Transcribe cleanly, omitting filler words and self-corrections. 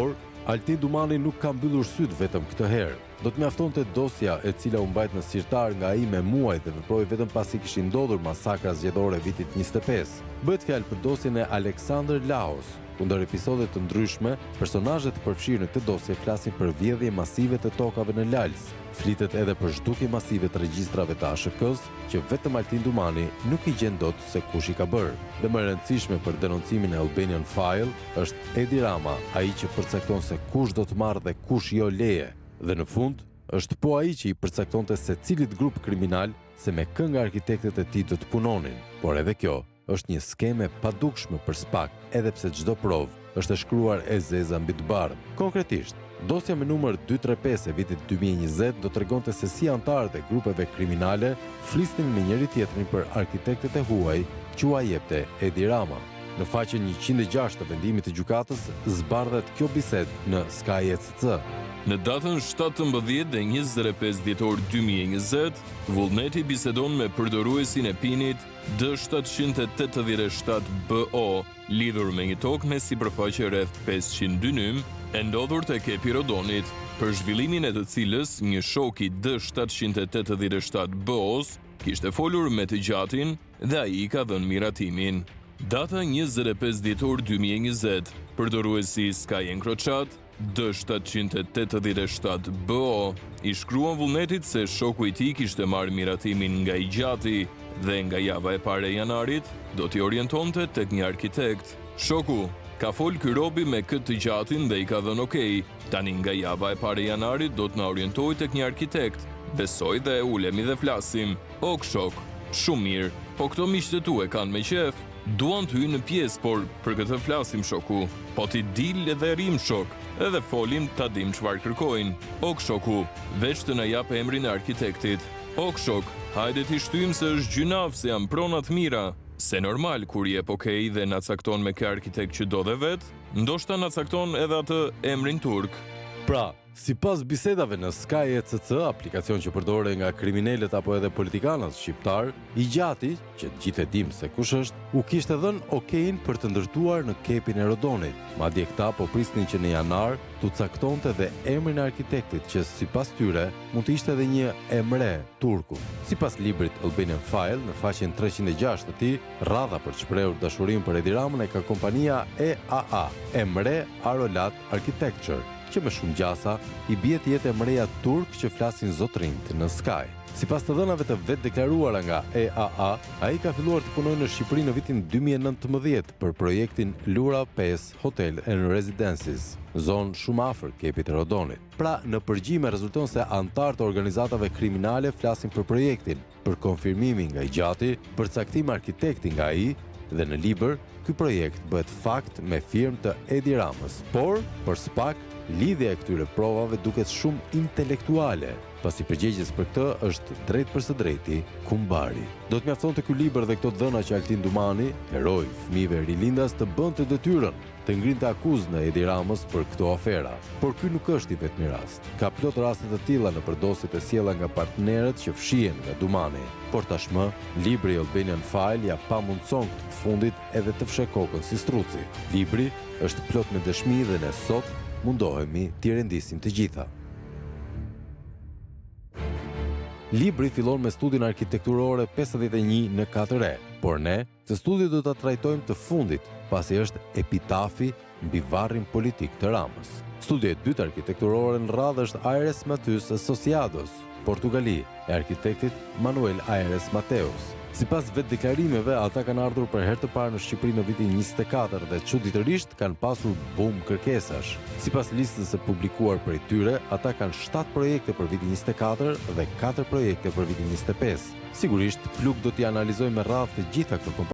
Por, Altin Dumani nuk ka mbyllur syt vetëm këtë herë. Do të mjaftonte dosja e cila u mbajt në sirtar nga ai me muaj dhe veproi vetëm pasi kishin ndodhur masakra zgjedhore vitit 25. Bëhet fjalë për dosjen e Aleksandr Laos. Kundër episode të ndryshme, personazhet të përfshirë në këtë dosje flasin për vjedhje masive të tokave në Lals. Flitet edhe për zhdukje masive të regjistrave të ASHK-s, që vetëm Altin Dumani nuk i gjen dot se kush i ka bërë. Dhe më e rëndësishme për denoncimin e Albanian File është Edi Rama, ai që përcakton se kush do të marrë dhe kush jo leje. Dhe në fund, është po ai që i përcaktonte se cilit grup kriminal se me kë nga arkitektët e tij do të punonin. Por edhe kjo është një skeme padukshme për SPAK, edhe pse çdo provë është e shkruar e zeza mbi të bardhë. Konkretisht, dosja me numër 235 e vitit 2020 do tregonte se si antarët e grupeve kriminale flisnin me njëri tjetrin për arkitektët e huaj që u jepte Edi Rama. Në faqen 106 të vendimit të gjykatës zbardhet kjo bisedë në Sky ECC. Në datën 17 dhe 25 dhjetor 2020, vullneti bisedon me përdoruesin e pinit D787BO, lidhur me një tokë me sipërfaqe rreth 500 dynym, e ndodhur tek Epirodonit, për zhvillimin e të cilës një shok i D787BO-s kishte folur me të gjatin dhe ai i ka dhënë miratimin. Data 25 dhjetor 2020, përdoruesi Sky Encrochat D787BO i shkruan vullnetit se shoku i tij kishte marrë miratimin nga i gjati dhe nga java e parë e janarit do t'i orientonte tek një arkitekt. Shoku ka fol ky robi me këtë gjatin dhe i ka dhënë okej. Tani nga java e parë e janarit do t'na orientojë tek një arkitekt. Besoj dhe ulemi dhe flasim. Ok shok, shumë mirë, po këto miqtë tu e kanë me qef. Duan të hyjnë në pjesë, por për këtë flasim shoku. Po ti dil edhe rim shok, edhe folim ta dim çfarë kërkojnë. Ok shoku, veç të na jap emrin e arkitektit. Ok shok, hajde ti shtym se është gjynaf se janë prona të mira. Se normal kur jep okej dhe na cakton me kë arkitekt që do dhe vet, ndoshta na cakton edhe atë emrin turk. Pra, sipas bisedave në Sky ECC, aplikacion që përdoret nga kriminalët apo edhe politikanët shqiptar, i gjati, që të gjithë e dim se kush është, u kishte dhënë okejin për të ndërtuar në kepin e Rodonit. Madje këta po prisnin që në janar tu caktonte dhe emrin e arkitektit që sipas tyre mund të ishte edhe një Emre turku. Sipas librit Albanian File, në faqen 306 të tij, radha për të shprehur dashurinë për Edi Ramën e ka kompania EAA, Emre Arolat Architecture, që me shumë gjasa i bie të jetë emreja turk që flasin zotrinjt në Sky. Sipas të dhënave të vetë deklaruara nga EAA, ai ka filluar të punojë në Shqipëri në vitin 2019 për projektin Lura 5 Hotel and Residences, zonë shumë afër kepit të Rodonit. Pra, në përgjithësi rezulton se antarë të organizatave kriminale flasin për projektin, për konfirmimin nga i gjati, për caktim arkitekti nga ai, dhe në libër, ky projekt bëhet fakt me firmë të Edi Ramës. Por, për SPAK, lidhja e këtyre provave duket shumë intelektuale, pasi përgjegjës për këtë është drejt për së drejti kumbari. Do të mjaftonte ky libër dhe këto dhëna që Altin Dumani, heroi fëmijëve rilindas, të bënte detyrën të ngrinte akuzë në Edi Ramës për këto afera. Por ky nuk është i vetmi rast. Ka plot raste të tilla në përdosjet e sjella nga partnerët që fshihen nga Dumani. Por tashmë, libri Albanian File ja pamundson këtë të fundit edhe të fsheh kokën si struci. Libri është plot me dëshmi dhe ne sot mundohemi t'i rendisim të gjitha. Libri fillon me studion arkitekturore 51 në 4E, por ne të studi do ta trajtojmë të fundit, pasi është epitafi mbi varrin politik të Ramës. Studia e dytë arkitekturore në radhë është Aires Matthews Associados, Portugali, e arkitektit Manuel Aires Mateus. Sipas vetë deklarimeve, ata kanë ardhur për herë të parë në Shqipëri në vitin 24 dhe çuditërisht kanë pasur bum kërkesash. Sipas listës së publikuar prej tyre, ata kanë 7 projekte për vitin 24 dhe 4 projekte për vitin 25. Sigurisht, Pluk do t'i analizojë me radhë të gjitha këto